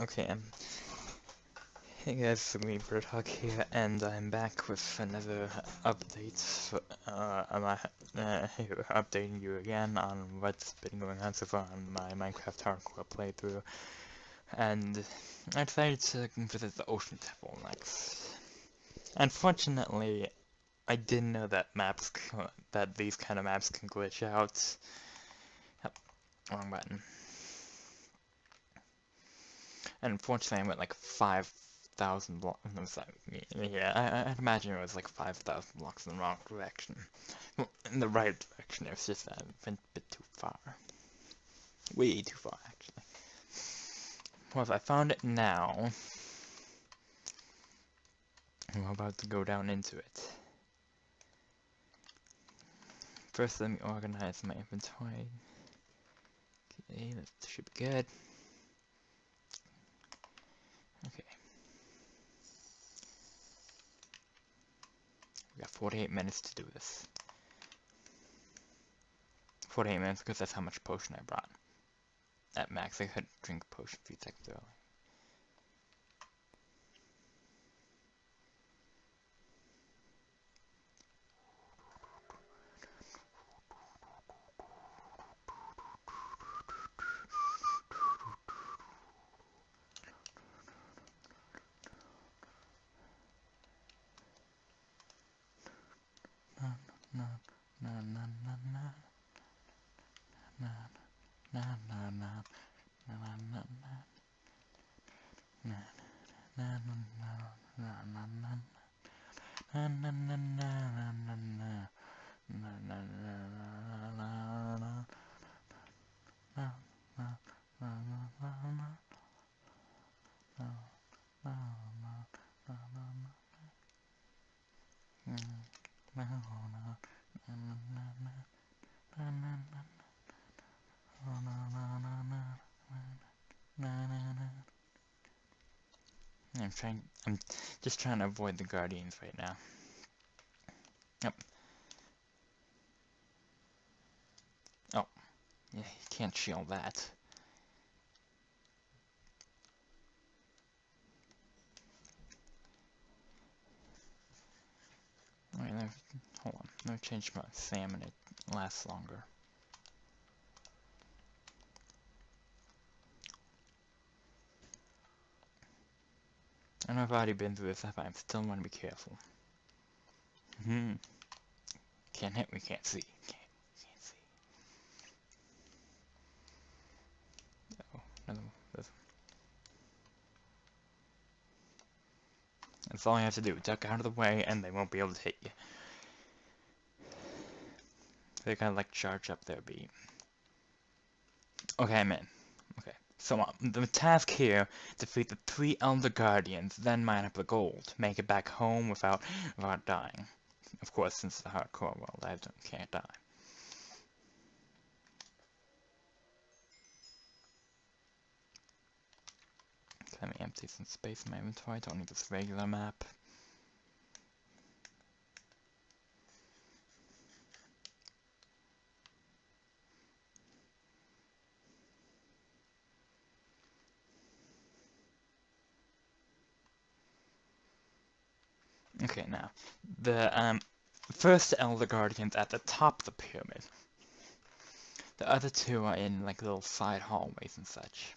Okay, hey guys, it's me, Birdhog here, and I'm back with another update. Here, updating you again on what's been going on so far on my Minecraft hardcore playthrough. And I decided to visit the Ocean Temple next. Unfortunately, I didn't know that that these kind of maps can glitch out. Yep, wrong button. And unfortunately, I went like 5,000 blocks. Yeah, I'd imagine it was like 5,000 blocks in the wrong direction. Well, in the right direction, it was just that I went a bit too far. Way too far, actually. Well, if I found it now, I'm about to go down into it. First, let me organize my inventory. Okay, that should be good. Okay. We got 48 minutes to do this. 48 minutes because that's how much potion I brought. At max, I could drink a potion a few seconds early. I'm just trying to avoid the guardians right now. Yep. Oh, yeah, you can't shield that. Alright, hold on. Let me change my salmon. It lasts longer. I know I've already been through this, but I still want to be careful. Can't hit, we can't see. Can't see. Oh, another one. That's all you have to do. Duck out of the way, and they won't be able to hit you. They kind of like charge up their beam. Okay, I'm in. Okay, so the task here: defeat the 3 Elder Guardians, then mine up the gold, make it back home without dying. Of course, since it's a hardcore world, I can't die. Let me empty some space in my inventory. I don't need this regular map. Okay, now the first Elder Guardian's at the top of the pyramid. The other 2 are in like little side hallways and such.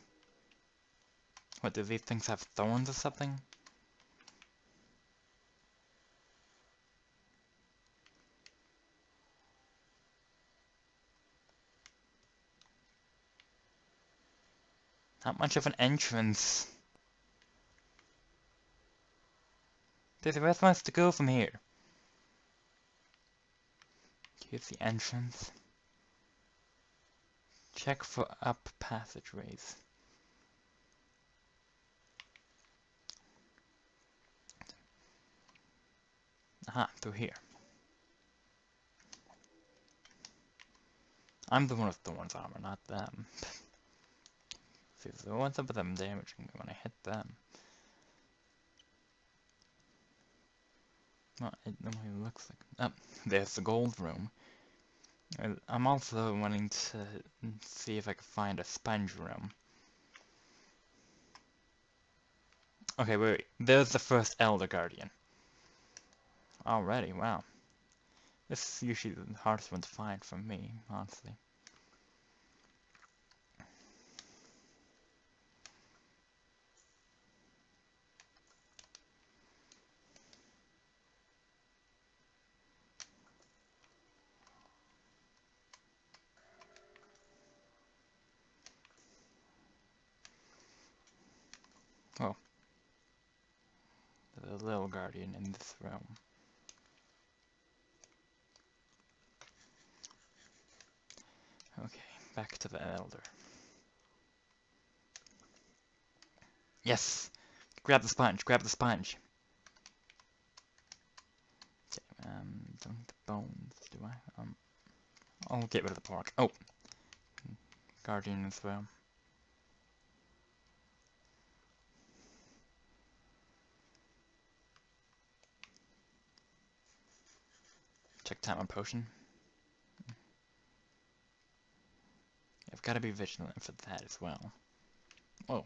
What, do these things have thorns or something? Not much of an entrance. There's a rest wants to go from here. Here's the entrance. Check for up passageways. Aha, through here. I'm the one with thorns armor, not them. See, so what's up with them damaging me when I hit them? Well, it normally looks like... Oh, there's the gold room. I'm also wanting to see if I can find a sponge room. Okay, wait. There's the first Elder Guardian. Already, wow. This is usually the hardest one to find for me, honestly. Oh. There's a little guardian in this realm. Okay, back to the Elder. Yes! Grab the sponge, grab the sponge! Okay, don't need the bones, do I? I'll get rid of the pork. Oh! Guardian as well. Check time on potion. I've got to be vigilant for that as well. Whoa.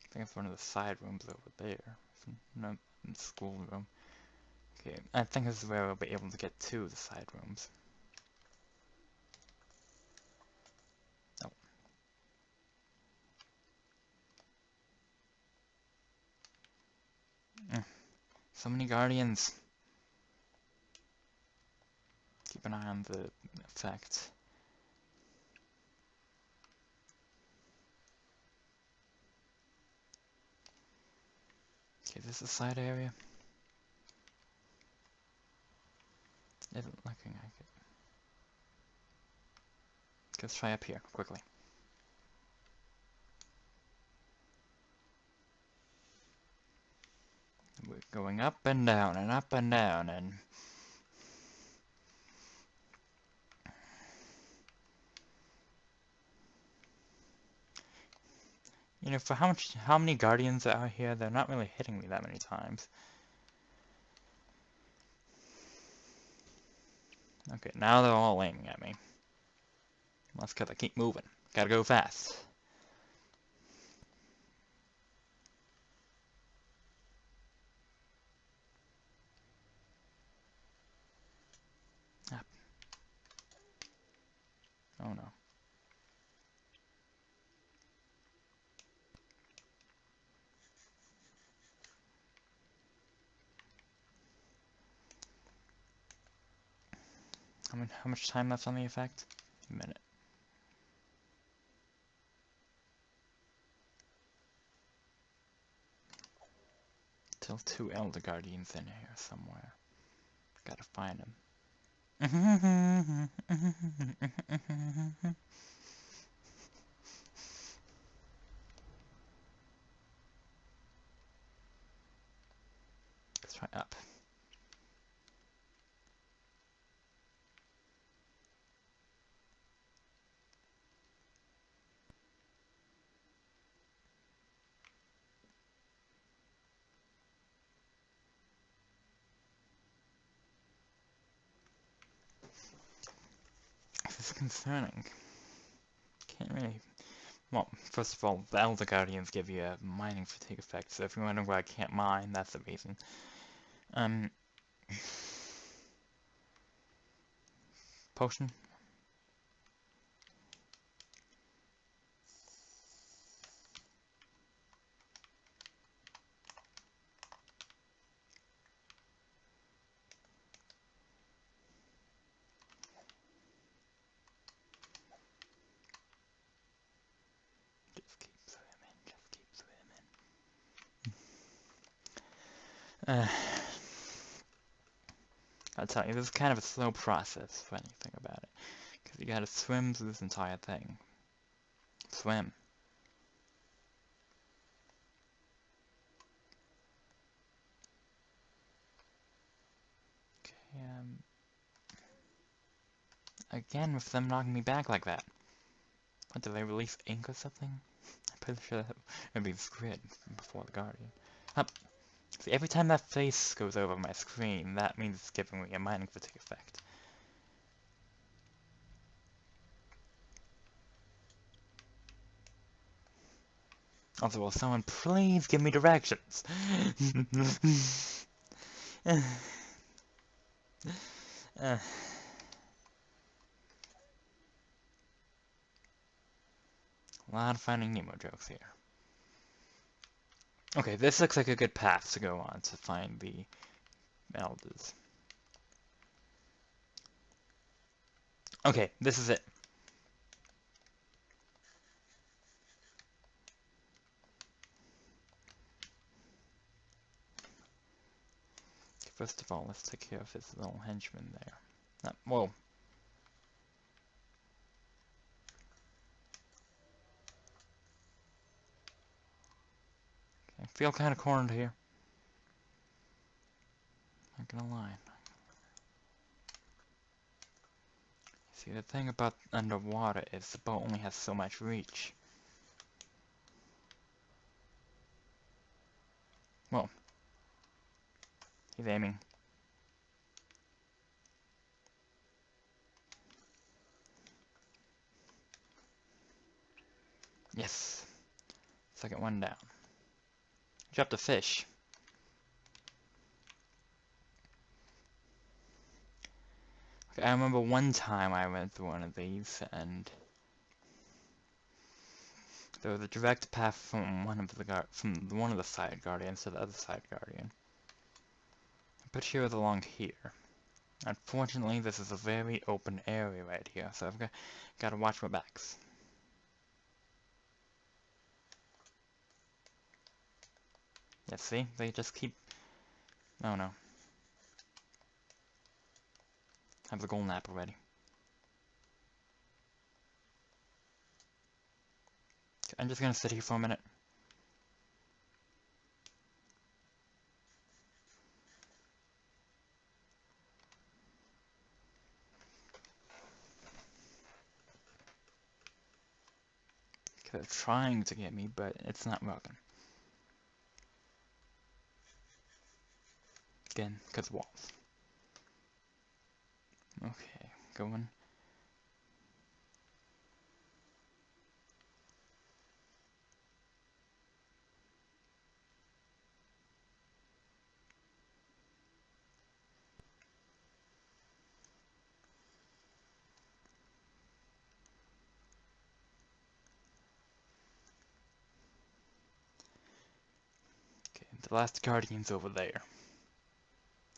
I think it's one of the side rooms over there. No, school room. Okay, I think this is where we'll be able to get to the side rooms. Oh. So many guardians. Keep an eye on the effect. Okay, this is the side area. Isn't looking like it. Let's try up here, quickly. We're going up and down and up and down and... You know, for how many guardians are here, they're not really hitting me that many times. Okay, now they're all aiming at me. That's because I keep moving. Gotta go fast. Up. Oh no. How much time left on the effect? A minute. Still 2 Elder Guardians in here somewhere. Gotta find them. Let's try up. This is concerning. Can't really... Well, first of all, the Elder Guardians give you a mining fatigue effect, so if you're wondering why I can't mine, that's the reason. Potion? Just keep swimming, just keep swimming. I'll tell you, this is kind of a slow process for anything about it. Because you gotta swim through this entire thing. Swim. Okay, again, with them knocking me back like that. What, did they release ink or something? I'm pretty sure that would be the grid before the Guardian. Up. See, every time that face goes over my screen, that means it's giving me a mining fatigue effect. Also, will someone please give me directions? A lot of Finding Nemo jokes here. Okay, this looks like a good path to go on to find the elders. Okay, this is it. First of all, let's take care of his little henchman there. Whoa. I feel kind of cornered here. Not gonna lie. See, the thing about underwater is the boat only has so much reach. Well, he's aiming. Yes. Second one down. Dropped a fish. Okay, I remember one time I went through one of these and there was a direct path from one of the side guardians to the other side guardian. But she was along here. Unfortunately, this is a very open area right here, so I've got to watch my backs. Yeah, see? They just keep... Oh no. Have the golden apple ready. I'm just gonna sit here for a minute. They're trying to get me, but it's not working. Again, because walls. Okay, going. Okay, the last guardian's over there.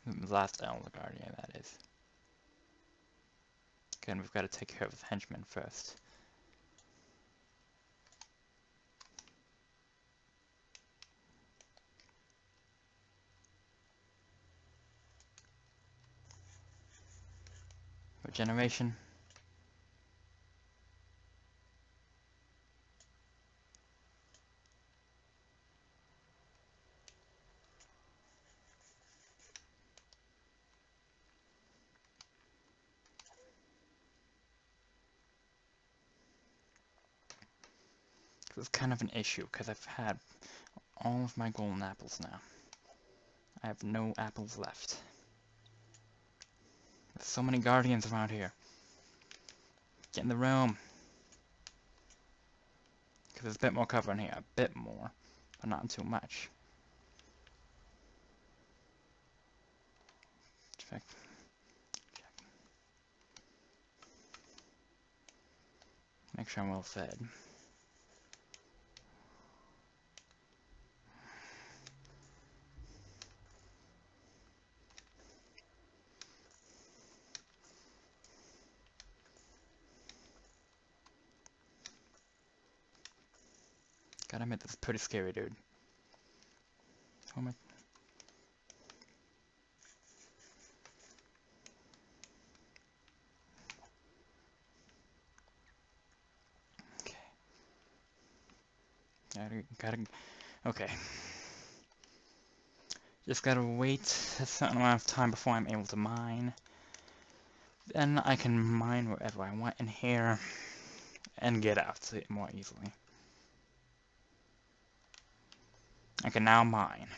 The last elder guardian, that is. Again, we've got to take care of the henchmen first. Regeneration. This is kind of an issue, because I've had all of my golden apples now. I have no apples left. There's so many guardians around here. Get in the room. Because there's a bit more cover in here. A bit more. But not too much. Check. Make sure I'm well fed. Gotta admit, this is pretty scary, dude. Oh my... Okay. Okay. Just gotta wait a certain amount of time before I'm able to mine. Then I can mine wherever I want in here and get out more easily. I can now mine.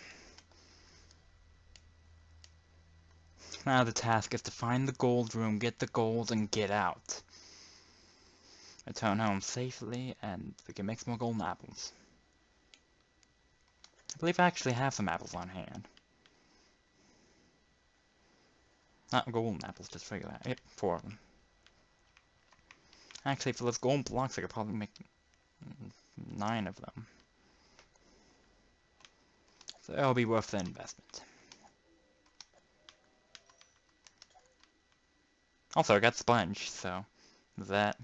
Now the task is to find the gold room, get the gold, and get out. Return home safely, and we can make some more golden apples. I believe I actually have some apples on hand. Not golden apples, just regular. Yep, 4 of them. Actually, for those gold blocks, I could probably make 9 of them. So it'll be worth the investment. Also, I got sponge, so that.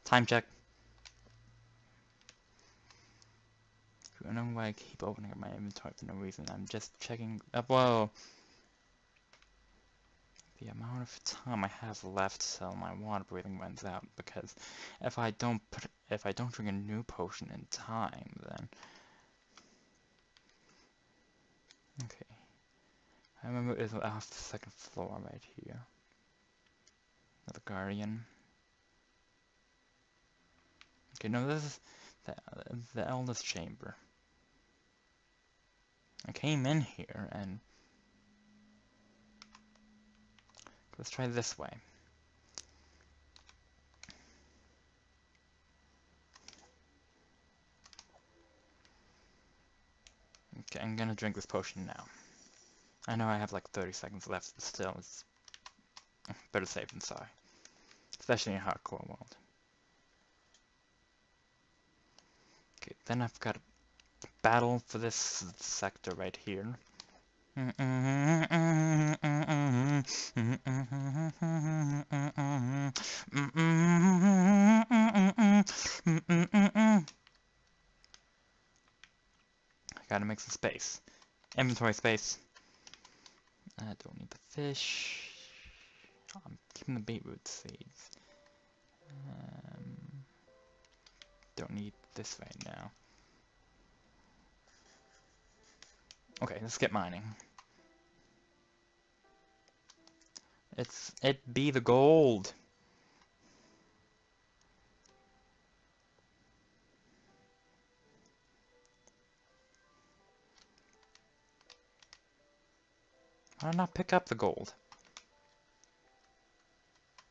Time check. I don't know why I keep opening up my inventory for no reason. I'm just checking. Whoa! The amount of time I have left till my water breathing runs out. Because if I don't drink a new potion in time, then okay. I remember it's off the second floor right here. The Guardian. Okay, no, this is the Eldest Chamber. I came in here and let's try this way. Okay, I'm gonna drink this potion now. I know I have like 30 seconds left, but still, it's better safe than sorry. Especially in a hardcore world. Okay, then I've got a battle for this sector right here. I gotta make some space. Inventory space. I don't need the fish. I'm keeping the beetroot seeds. Don't need this right now. Okay, let's get mining. It be the gold. Why did I not pick up the gold?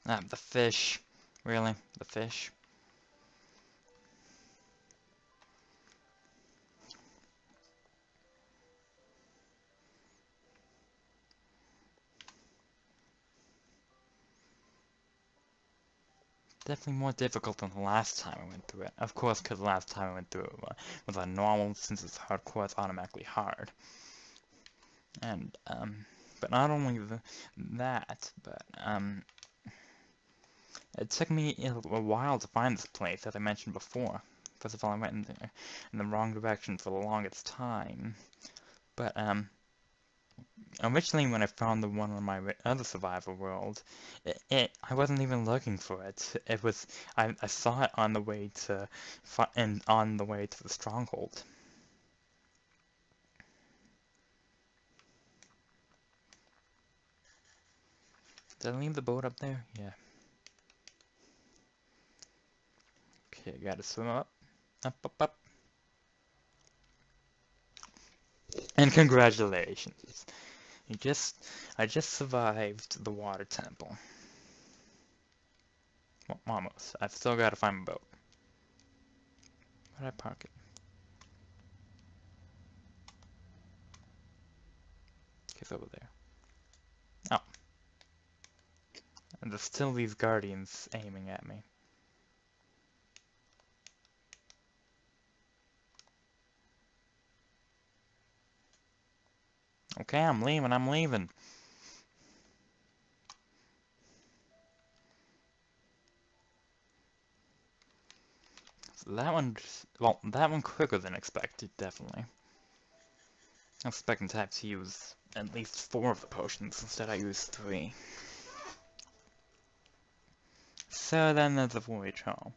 Ah, the fish. Really? The fish? Definitely more difficult than the last time I went through it. Of course, because the last time I went through it was on normal, since it's hardcore, it's automatically hard. And, but not only that, but, it took me a while to find this place, as I mentioned before. First of all, I went in the wrong direction for the longest time. But, originally when I found the one on my other survival world, I wasn't even looking for it. It was, I saw it on the way to, on the way to the stronghold. Did I leave the boat up there? Yeah. Okay, gotta swim up. Up, up, up. And congratulations. I just survived the water temple. Well, almost. I've still gotta find my boat. Where'd I park it? It's over there. Oh. And there's still these guardians aiming at me. Okay, I'm leaving. So that one, well, that one quicker than expected, definitely. I was expecting to have to use at least 4 of the potions, instead I used 3. So then there's the voyage home.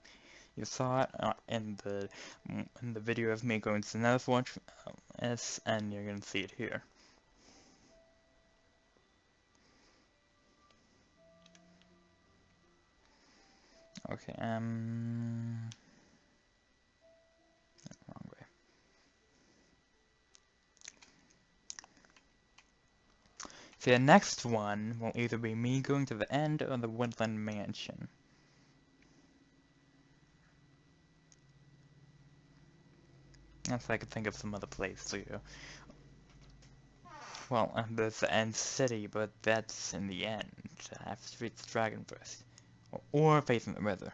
You saw it in the video of me going to the Nether Forge, and you're gonna see it here. Okay, wrong way. See, the next one will either be me going to the end or the Woodland Mansion. If I could think of some other place too. Well, there's the end city, but that's in the end. I have to reach the dragon first. Or facing the river.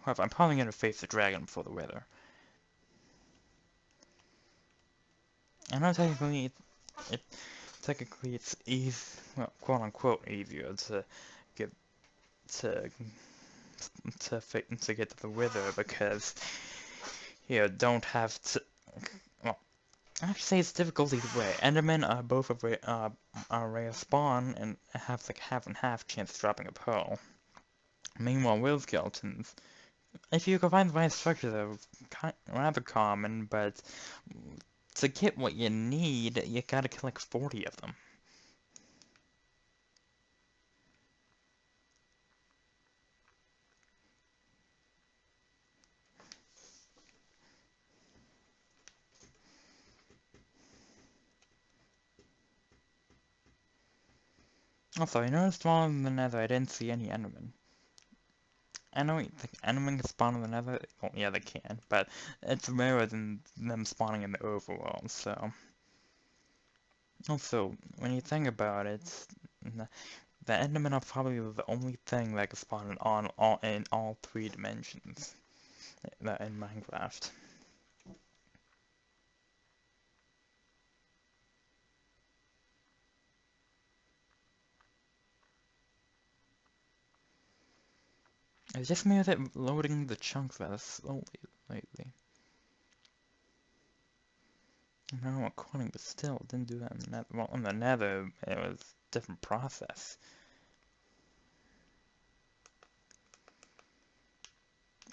However, I'm probably gonna face the dragon before the river. I know technically it's easy, well, quote unquote easier to get to to get to the river because you don't have to. Well, I have to say it's difficult either way. Endermen are both are rare spawn and have like half and half chance of dropping a pearl. Meanwhile, will skeletons, if you can find the right structure, they're rather common, but to get what you need, you gotta collect 40 of them. Also, I noticed while in the nether I didn't see any endermen. I know you think endermen can spawn in the nether, well, yeah they can, but it's rarer than them spawning in the overworld, so. Also, when you think about it, the endermen are probably the only thing that can spawn in all 3 dimensions in Minecraft. It's just me that loading the chunks rather slowly lately. I know according, but still, it didn't do that in the nether. Well, in the nether, it was a different process.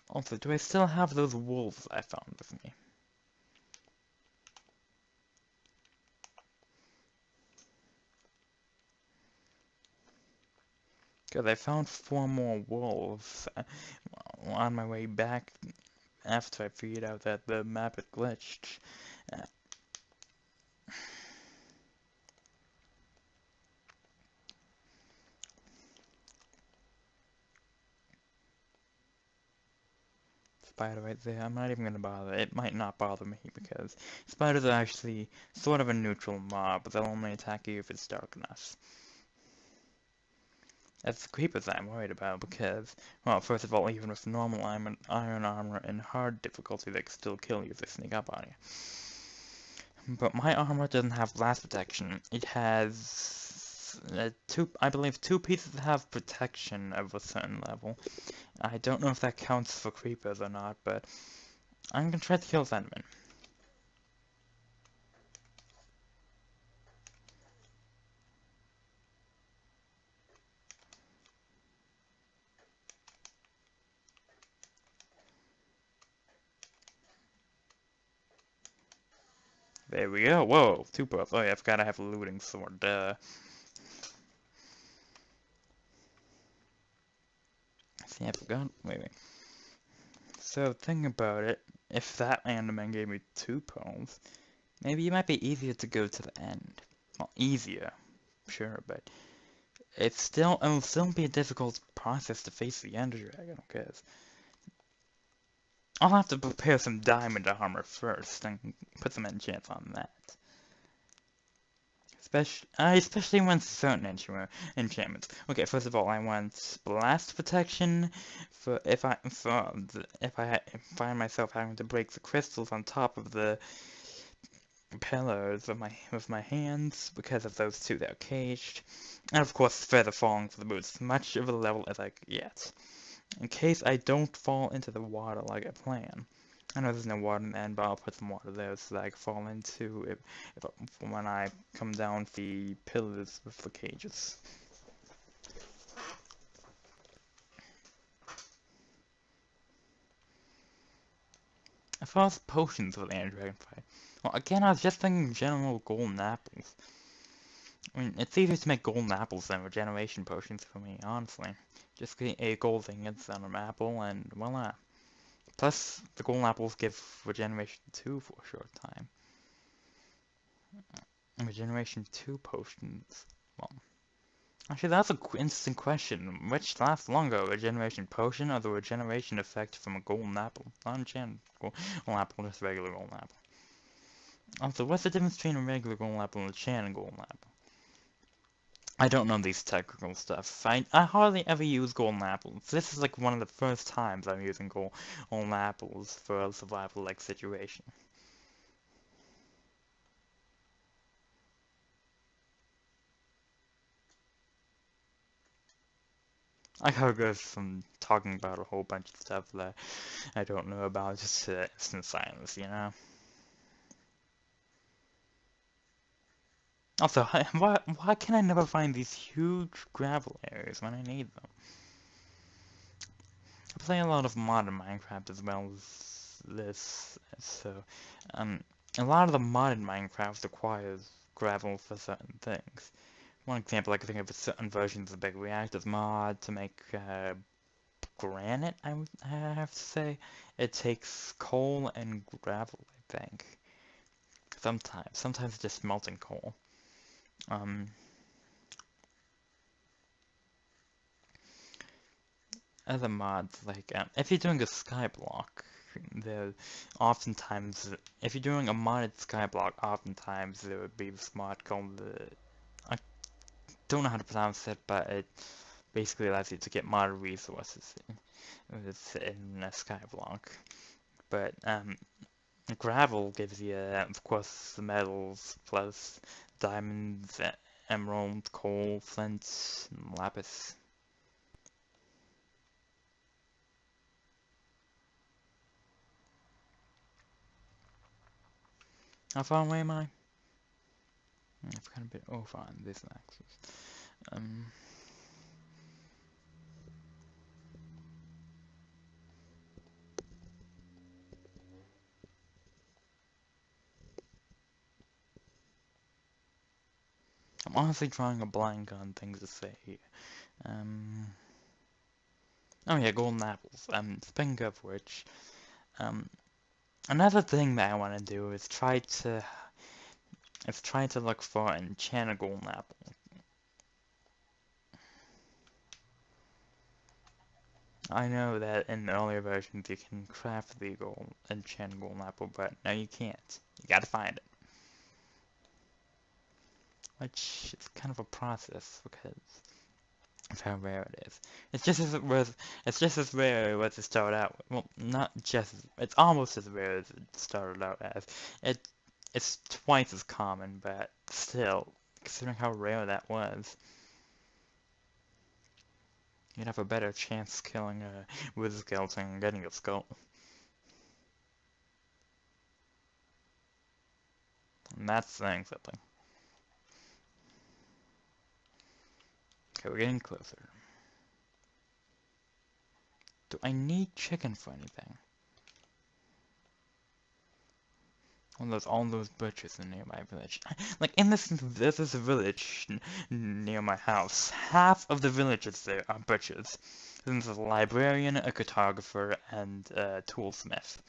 Also, do I still have those wolves I found with me? Because I found 4 more wolves on my way back after I figured out that the map had glitched. Spider right there, I'm not even gonna bother. It might not bother me because spiders are actually sort of a neutral mob, but they'll only attack you if it's dark enough. That's the creepers I'm worried about because, well, first of all, even with normal iron armor and hard difficulty, they can still kill you if they sneak up on you. But my armor doesn't have blast protection. It has I believe 2 pieces that have protection of a certain level. I don't know if that counts for creepers or not, but I'm gonna try to kill Enderman. There we go. Whoa, 2 buffs. Oh yeah, I forgot I have a looting sword. See, I forgot. Wait. So, think about it. If that Enderman gave me 2 pearls, maybe it might be easier to go to the end. Well, easier, sure, but it'll still be a difficult process to face the Ender Dragon, because I'll have to prepare some diamond armor first and put some enchants on that. Especially when certain enchantments. Okay, first of all, I want blast protection for if I find myself having to break the crystals on top of the pillars with my hands because of those 2 that are caged, and of course feather falling for the boots, much of a level as I could get, in case I don't fall into the water like I plan. I know there's no water in the end, but I'll put some water there so that I can fall into when I come down the pillars with the cages. As far as potions for the Ender Dragonfly, well, again, I was just thinking general golden apples. I mean, it's easier to make golden apples than regeneration potions for me, honestly. Just get a gold ingots on an apple, and voila. Plus, the golden apples give regeneration 2 for a short time. Regeneration 2 potions, well, Actually, that's an interesting question. Which lasts longer, a regeneration potion or the regeneration effect from a golden apple? Not enchanted golden apple, just regular golden apple. Also, what's the difference between a regular golden apple and a enchanted golden apple? I don't know these technical stuff. I hardly ever use golden apples. This is like one of the first times I'm using golden apples for a survival-like situation. I gotta go from talking about a whole bunch of stuff that I don't know about just to instant silence, you know? Also, why can I never find these huge gravel areas when I need them? I play a lot of modern Minecraft as well as this, so a lot of the modern Minecraft requires gravel for certain things. One example I can think of is certain versions of Big Reactors mod to make granite, I have to say. It takes coal and gravel, I think. Sometimes just melting coal. Other mods, like, if you're doing a skyblock, there oftentimes, if you're doing a modded skyblock, oftentimes there would be this mod called the, I don't know how to pronounce it, but it basically allows you to get modded resources in a skyblock. But, gravel gives you, of course, the metals, plus diamonds, emerald, coal, flint, and lapis. How far away am I? I've kind of been over on this axis. Um, I'm honestly drawing a blank on things to say here. Um, oh yeah, golden apples. Speaking of which, um, another thing that I want to do is try to look for an enchanted golden apple. I know that in the earlier versions you can craft the enchanted golden apple, but no, you can't. You gotta find it. Which is kind of a process because of how rare it is. It's just as rare as it started out with. Well, not just it's almost as rare as it started out as. It's twice as common, but still, considering how rare that was, you'd have a better chance killing a wither skeleton and getting a skull. And that's saying something. Okay, we're getting closer. Do I need chicken for anything? There's all those butchers in nearby village. Like, this is a village near my house. Half of the villagers there are butchers. There's a librarian, a cartographer, and a toolsmith.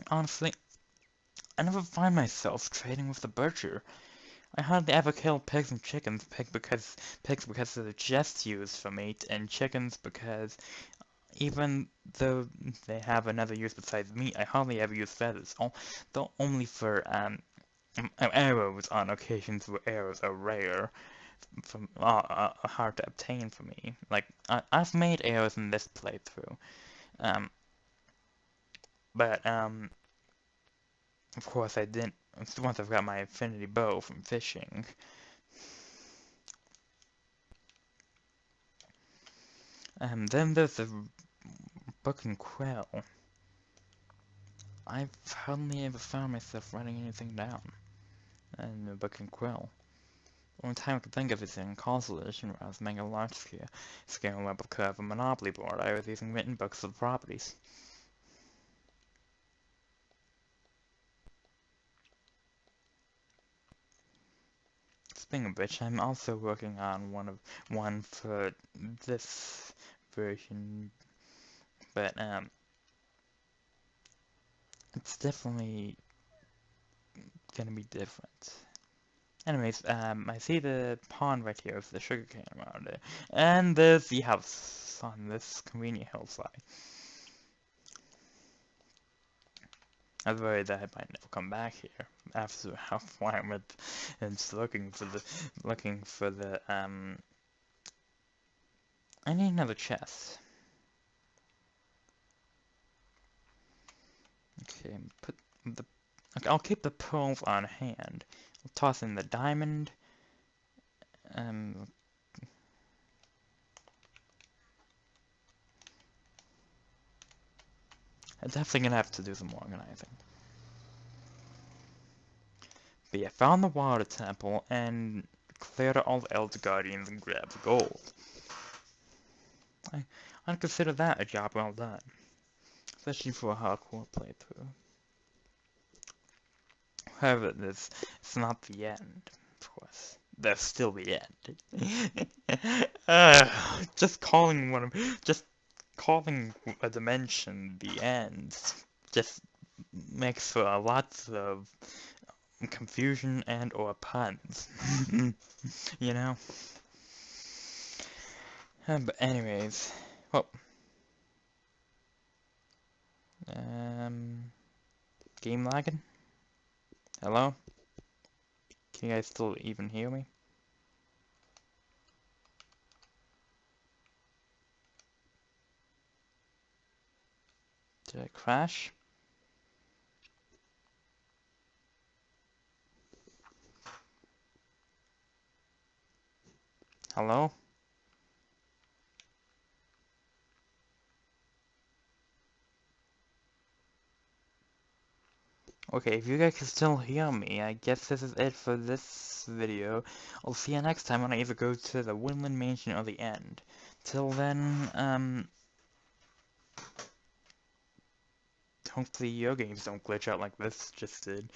Honestly, I never find myself trading with the butcher. I hardly ever kill pigs and chickens. Pigs because they're just used for meat, and chickens because even though they have another use besides meat, I hardly ever use feathers. Though only for arrows on occasions where arrows are rare, hard to obtain for me. Like I've made arrows in this playthrough, um, but of course I didn't. Once I've got my infinity bow from fishing. Then there's the book and quill. I've hardly ever found myself writing anything down in the book and quill. The only time I could think of is in console edition where I was making a large scale web of curve a Monopoly board. I was using written books of properties. Speaking of which, I'm also working on one for this version, but It's definitely gonna be different. Anyways, I see the pond right here with the sugarcane around it, and there's the house on this convenient hillside. I was worried that I might never come back here after how far I went and looking for the I need another chest. Okay, okay, I'll keep the pearls on hand. I'll toss in the diamond. Um, I'm definitely gonna have to do some organizing. But yeah, found the water temple and cleared out all the Elder Guardians and grabbed the gold. I'd consider that a job well done, especially for a hardcore playthrough. However, it's not the end, of course. There's still the end. Just calling a dimension the end just makes for a lot of confusion and or puns. You know? But anyways, well, game lagging? Hello? Can you guys still even hear me? Did I crash? Hello? Okay, if you guys can still hear me, I guess this is it for this video. I'll see you next time when I either go to the Woodland Mansion or the end. Till then, hopefully your games don't glitch out like this just did.